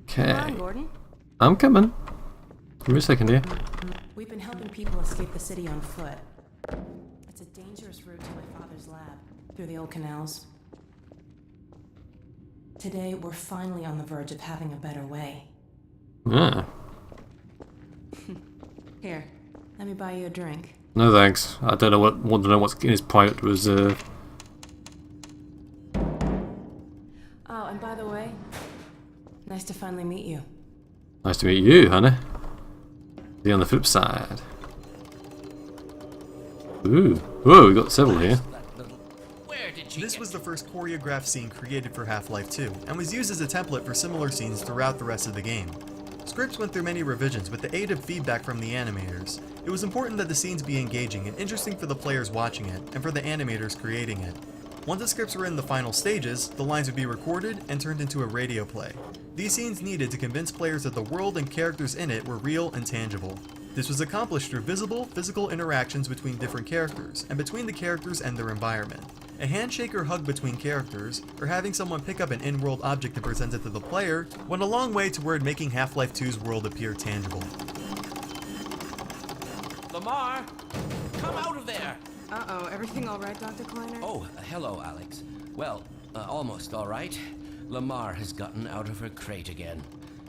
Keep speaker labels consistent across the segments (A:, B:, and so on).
A: Okay.
B: Come on, Gordon.
A: I'm coming. Give me a second here.
B: We've been helping people escape the city on foot. It's a dangerous route to my father's lab, through the old canals. Today, we're finally on the verge of having a better way.
A: Ah.
B: Here, let me buy you a drink.
A: No thanks. I don't know want to know what's in his private reserve.
B: Oh, and by the way, nice to finally meet you.
A: Nice to meet you, honey. See you on the flip side. Ooh. Whoa, we got several here.
C: This was the first choreographed scene created for Half-Life 2, and was used as a template for similar scenes throughout the rest of the game. Scripts went through many revisions with the aid of feedback from the animators. It was important that the scenes be engaging and interesting for the players watching it, and for the animators creating it. Once the scripts were in the final stages, the lines would be recorded and turned into a radio play. These scenes needed to convince players that the world and characters in it were real and tangible. This was accomplished through visible, physical interactions between different characters, and between the characters and their environment. A handshake or hug between characters, or having someone pick up an in-world object and present it to the player, went a long way toward making Half-Life 2's world appear tangible.
D: Lamar, come out of there!
B: Uh-oh, everything all right, Dr. Kleiner?
D: Oh, hello, Alyx. Well, almost all right. Lamar has gotten out of her crate again.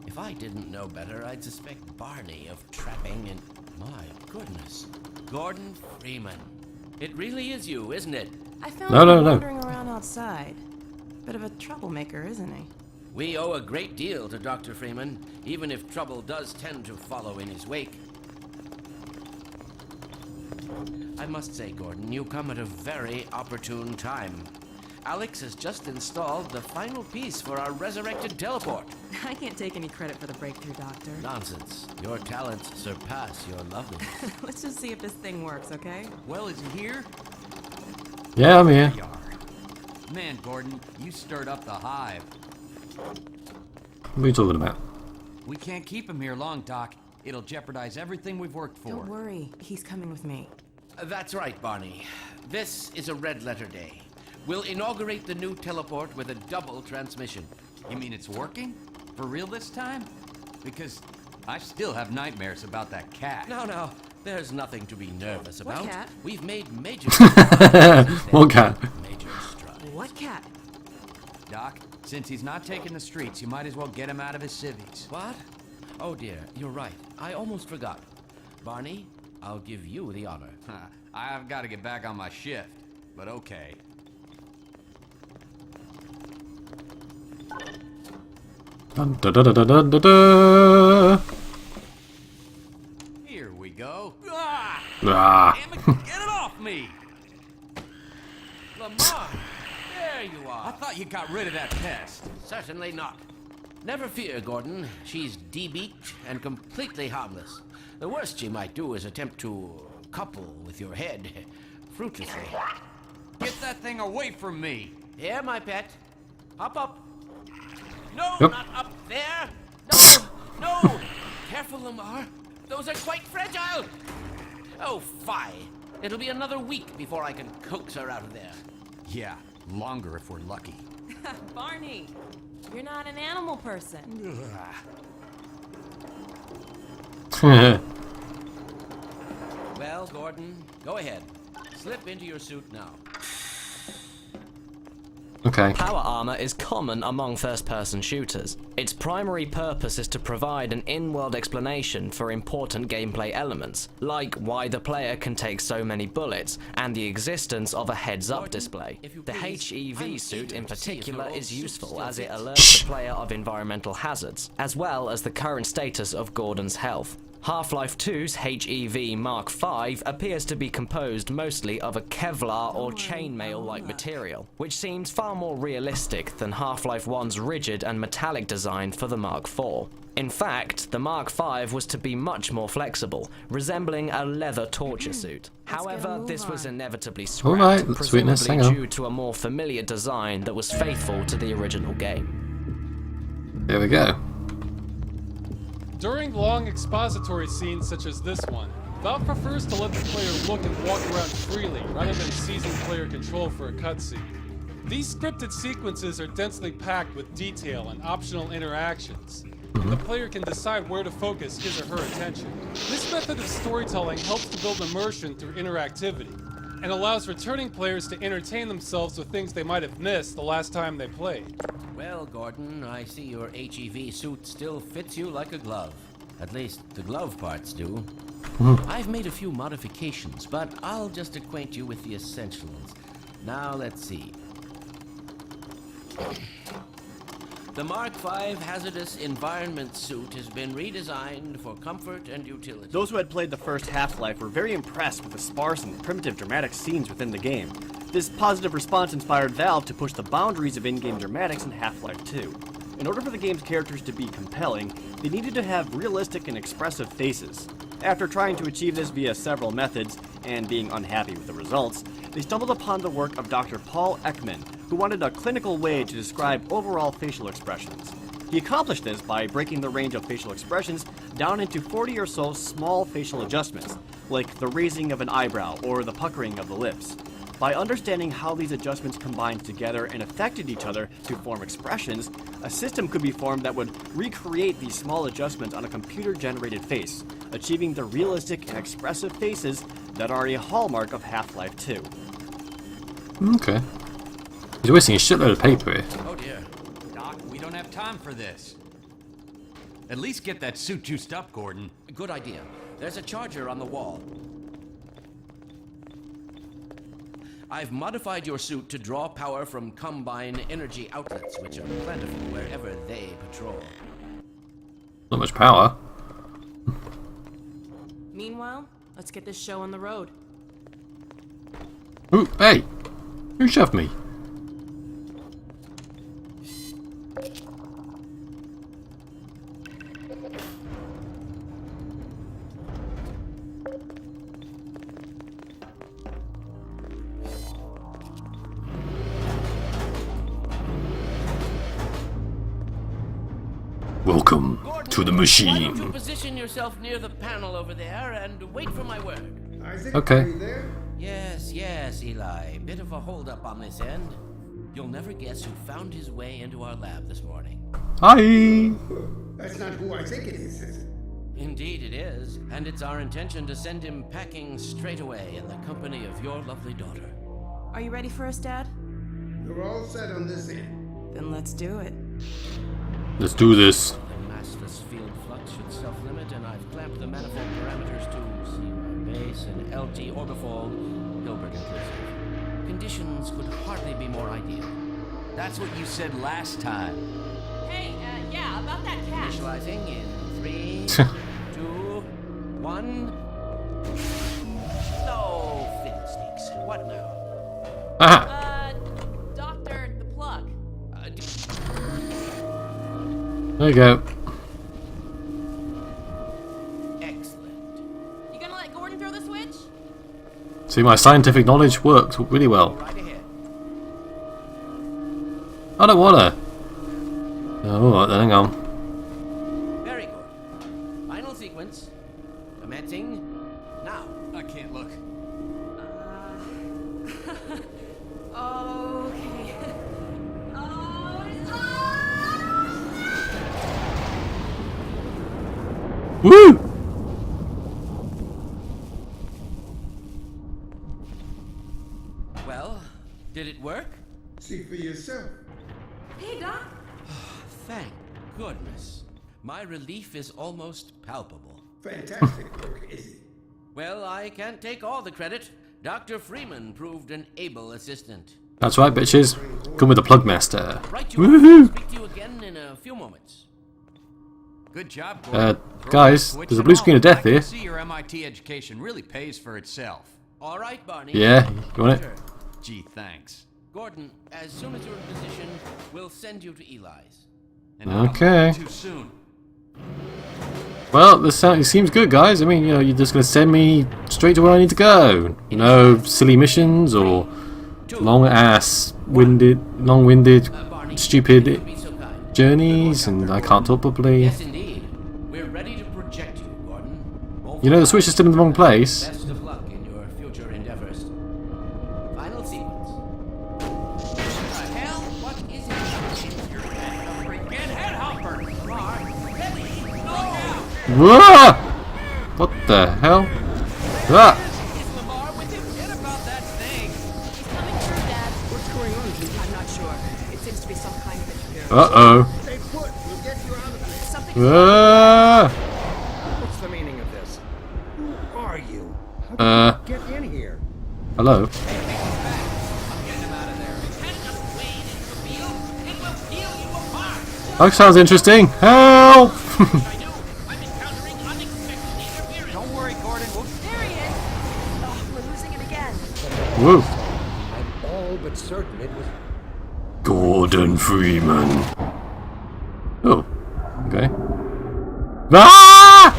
D: If I didn't know better, I'd suspect Barney of trapping and... My goodness. Gordon Freeman. It really is you, isn't it?
B: I found him wandering around outside. Bit of a troublemaker, isn't he?
D: We owe a great deal to Dr. Freeman, even if trouble does tend to follow in his wake. I must say, Gordon, you come at a very opportune time. Alyx has just installed the final piece for our resurrected teleport.
B: I can't take any credit for the breakthrough, Doctor.
D: Nonsense. Your talents surpass your loveliness.
B: Let's just see if this thing works, okay?
E: Well, is he here?
A: Yeah, I'm here.
E: There you are. Man, Gordon, you stirred up the hive.
A: What are you talking about?
E: We can't keep him here long, Doc. It'll jeopardize everything we've worked for.
B: Don't worry, he's coming with me.
D: That's right, Barney. This is a red letter day. We'll inaugurate the new teleport with a double transmission.
E: You mean it's working? For real this time? Because I still have nightmares about that cat.
D: No, there's nothing to be nervous about.
B: What cat?
D: We've made major
A: What cat?
D: major strides.
B: What cat?
E: Doc, since he's not taking the streets, you might as well get him out of his civvies.
D: What? Oh dear, you're right. I almost forgot. Barney, I'll give you the honor.
E: I've got to get back on my shift, but okay.
A: Dun, da, da, da, da, da, da, da.
E: Here we go.
D: Ah!
A: Ah.
E: Damn it, get it off me!
D: Lamar, there you
E: I
D: are.
E: thought you got rid of that pest.
D: Certainly not. Never fear, Gordon. She's de-beaked and completely harmless. The worst she might do is attempt to couple with your head, fruitlessly.
E: Get that thing away from me!
D: Here, my pet. Hop up. No,
A: Yep.
D: not up there. No, no. Careful, Lamar. Those are quite fragile. Oh, fie. It'll be another week before I can coax her out of there.
E: Yeah, longer if we're lucky.
B: Barney, you're not an animal person.
D: Well, Gordon, go ahead. Slip into your suit now.
A: Okay.
F: Power armor is common among first-person shooters. Its primary purpose is to provide an in-world explanation for important gameplay elements, like why the player can take so many bullets, and the existence of a heads-up display. The HEV suit in particular is useful as it alerts the player of environmental hazards, as well as the current status of Gordon's health. Half-Life 2's HEV Mark V appears to be composed mostly of a Kevlar or chainmail-like material, which seems far more realistic than Half-Life 1's rigid and metallic design for the Mark IV. In fact, the Mark V was to be much more flexible, resembling a leather torture suit. However, this was inevitably scrapped,
A: sweetness, hang
F: presumably
A: on.
F: due to a more familiar design that was faithful to the original game.
A: There we go.
G: During long expository scenes such as this one, Valve prefers to let the player look and walk around freely rather than seizing player control for a cutscene. These scripted sequences are densely packed with detail and optional interactions. The player can decide where to focus his or her attention. This method of storytelling helps to build immersion through interactivity, and allows returning players to entertain themselves with things they might have missed the last time they played.
D: Well, Gordon, I see your HEV suit still fits you like a glove. At least the glove parts do. I've made a few modifications, but I'll just acquaint you with the essentials. Now, let's see. The Mark V Hazardous Environment Suit has been redesigned for comfort and utility.
H: Those who had played the first Half-Life were very impressed with the sparse and primitive dramatic scenes within the game. This positive response inspired Valve to push the boundaries of in-game dramatics in Half-Life 2. In order for the game's characters to be compelling, they needed to have realistic and expressive faces. After trying to achieve this via several methods, and being unhappy with the results, they stumbled upon the work of Dr. Paul Ekman, who wanted a clinical way to describe overall facial expressions. He accomplished this by breaking the range of facial expressions down into 40 or so small facial adjustments, like the raising of an eyebrow or the puckering of the lips. By understanding how these adjustments combined together and affected each other to form expressions, a system could be formed that would recreate these small adjustments on a computer-generated face, achieving the realistic and expressive faces that are a hallmark of Half-Life 2.
A: Okay. He's wasting a shitload of paper here.
E: Oh dear. Doc, we don't have time for this. At least get that suit juiced up, Gordon.
D: Good idea. There's a charger on the wall. I've modified your suit to draw power from Combine energy outlets, which are plentiful wherever they patrol.
A: Not much power.
B: Meanwhile, let's get this show on the road.
A: Ooh, hey! Who shoved me? Welcome to the
D: Why don't you
A: machine.
D: position yourself near the panel over there and wait for my word?
A: Okay.
D: Yes, Eli. Bit of a holdup on this end. You'll never guess who found his way into our lab this morning.
A: Hi.
I: That's not who I think it is it?
D: Indeed it is, and it's our intention to send him packing straight away in the company of your lovely daughter.
B: Are you ready for us, Dad?
I: You're all set on this end.
B: Then let's do it.
A: Let's do this.
D: The massless field flux should self-limit, and I've clamped the manifold parameters to CY base and LT orbifold, Hilbert inclusive. Conditions could hardly be more ideal.
E: That's what you said last time.
B: Hey, yeah, about that cat.
D: Initializing in 3, 2, 1. No fiddlesticks. What now?
A: Aha!
B: Doctor, the plug.
A: There you go.
D: Excellent.
B: You gonna let Gordon throw the switch?
A: See, my scientific knowledge works really well.
D: Right ahead.
A: I don't wanna. Oh, alright then, hang on.
D: Very good. Final sequence. Commencing now.
E: I can't look.
B: Okay.
A: Woo!
D: Well, did it work?
I: See for yourself.
B: Hey, Doc.
D: Thank goodness. My relief is almost palpable.
I: Fantastic work, is it?
D: Well, I can't take all the credit. Dr. Freeman proved an able assistant.
A: That's right, bitches. Come with the plug master.
D: Right, you are.
A: Woohoo!
D: Speak to you again in a few moments.
E: Good job, Gordon. Throw
A: guys,
E: that switch
A: there's a
E: and
A: blue
E: all.
A: screen of death
E: I can
A: here.
E: see your MIT education really pays for itself.
D: All right, Barney.
A: Yeah, you want it?
D: Sure.
E: Gee, thanks.
D: Gordon, as soon as you're in position, we'll send you to Eli's.
E: And not
A: Okay.
E: too soon.
A: Well, it seems good, guys. I mean, you know, you're just gonna send me straight to where I need to go. No silly missions or long-winded,
D: Barney,
A: stupid
D: if you'd be so kind.
A: journeys, and I can't talk properly.
D: Yes, indeed. We're ready to project you, Gordon. Roll
A: You know, the
D: for
A: switch is still in the wrong place.
D: Best of luck in your future endeavors. Final sequence. What the hell? What is it? You're a freaking headhopper! Lamar,
A: Whoa! What the hell? Ah!
E: Is Lamar with him? Forget about that thing.
B: He's coming through, Dad. What's going on, Judy? I'm not sure. It seems to be some kind of interference.
A: Uh-oh.
I: Stay put. We'll get you out of this.
B: Something.
A: Ah!
J: What's the meaning of this?
I: Who are you? Get in here.
A: Hello? That sounds interesting. Help!
E: Don't worry, Gordon.
B: There he is. Oh, we're losing it again.
A: Whoa.
J: I'm all but certain it was.
A: Gordon Freeman. Oh. Okay. Ah!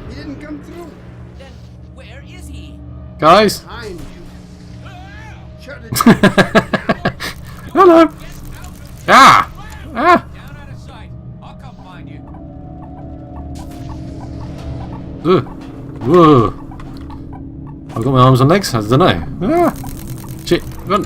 I: He didn't come through.
D: Then where is he?
A: Guys.
I: Behind you. Shut it.
A: Hello. Ah! Ah!
E: Down out of sight. I'll come find you.
A: Ugh. Whoa. I've got my arms and legs. I don't know. Ah! Shit. Run.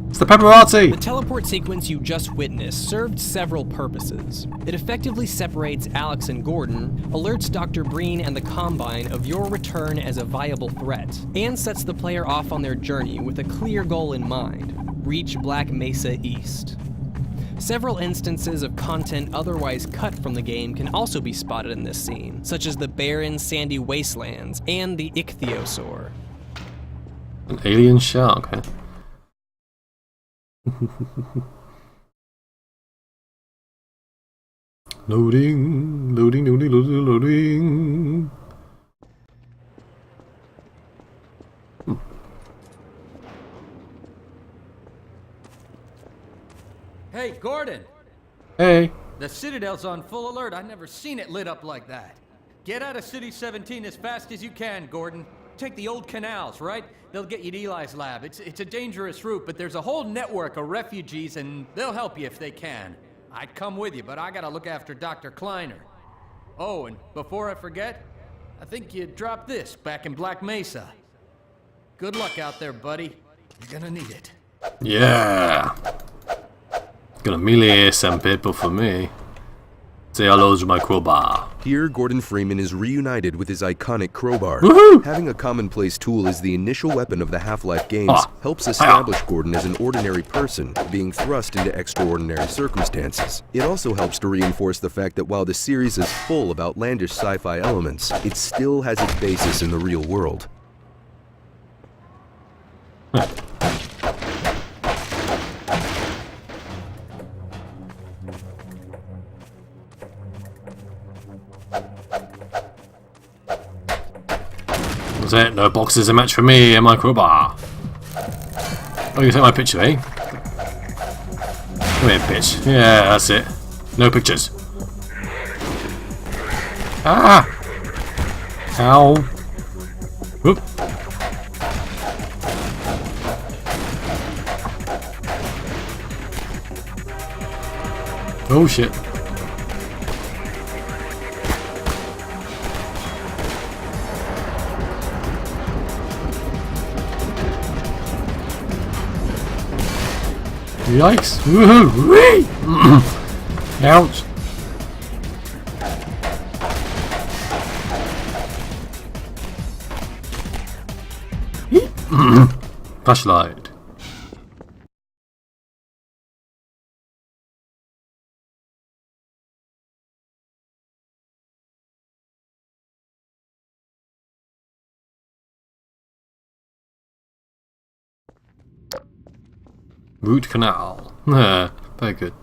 A: It's the paparazzi.
K: The teleport sequence you just witnessed served several purposes. It effectively separates Alyx and Gordon, alerts Dr. Breen and the Combine of your return as a viable threat, and sets the player off on their journey with a clear goal in mind: reach Black Mesa East. Several instances of content otherwise cut from the game can also be spotted in this scene, such as the barren, sandy wastelands and the ichthyosaur.
A: An alien shark, huh? Loading, loading, loading, loading, loading.
E: Hey, Gordon.
A: Hey.
E: The Citadel's on full alert. I've never seen it lit up like that. Get out of City 17 as fast as you can, Gordon. Take the old canals, right? They'll get you to Eli's lab. It's a dangerous route, but there's a whole network of refugees, and they'll help you if they can. I'd come with you, but I gotta look after Dr. Kleiner. Oh, and before I forget, I think you dropped this back in Black Mesa. Good luck out there, buddy. You're gonna need it.
A: Yeah. Gonna melee some people for me. Say hello to my crowbar.
L: Here, Gordon Freeman is reunited with his iconic crowbar.
A: Woohoo!
L: Having a commonplace tool as the initial weapon of the Half-Life games
A: Ah.
L: helps establish Gordon as an ordinary person being thrust into extraordinary circumstances. It also helps to reinforce the fact that while the series is full of outlandish sci-fi elements, it still has its basis in the real world.
A: That's it. No boxes a match for me and my crowbar. Oh, you take my picture, eh? Come here, bitch. Yeah, that's it. No pictures. Ah! Ow. Whoop. Oh shit. Yikes! Woohoo! Whee! Ouch! Flashlight. Root canal. Very good.